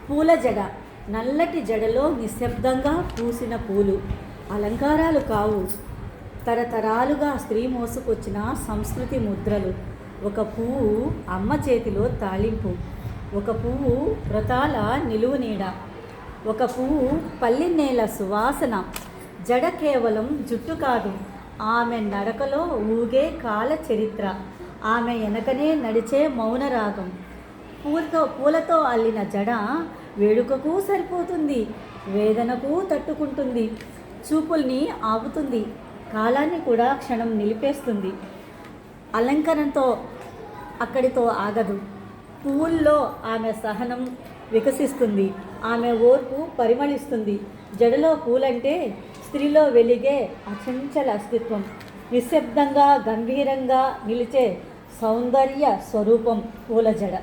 పూల జడ. నల్లటి జడలో నిశ్శబ్దంగా పూసిన పూలు అలంకారాలు కావు, తరతరాలుగా స్త్రీ మోసుకొచ్చిన సంస్కృతి ముద్రలు. ఒక పువ్వు అమ్మ చేతిలో తాళింపు, ఒక పువ్వు వ్రతాల నిలువు నీడ, ఒక పువ్వు పల్లినేల సువాసన. జడ కేవలం జుట్టు కాదు, ఆమె నడకలో ఊగే కాల చరిత్ర, ఆమె వెనకనే నడిచే మౌనరాగం. పూలతో అల్లిన జడ వేడుకకు సరిపోతుంది, వేదనకు తట్టుకుంటుంది, చూపుల్ని ఆపుతుంది, కాలాన్ని కూడా క్షణం నిలిపేస్తుంది. అలంకరణతో అక్కడితో ఆగదు. పువ్వుల్లో ఆమె సహనం వికసిస్తుంది, ఆమె ఓర్పు పరిమళిస్తుంది. జడలో పూలంటే స్త్రీలో వెలిగే అచంచల అస్తిత్వం, నిశ్శబ్దంగా గంభీరంగా నిలిచే సౌందర్య స్వరూపం పూల జడ.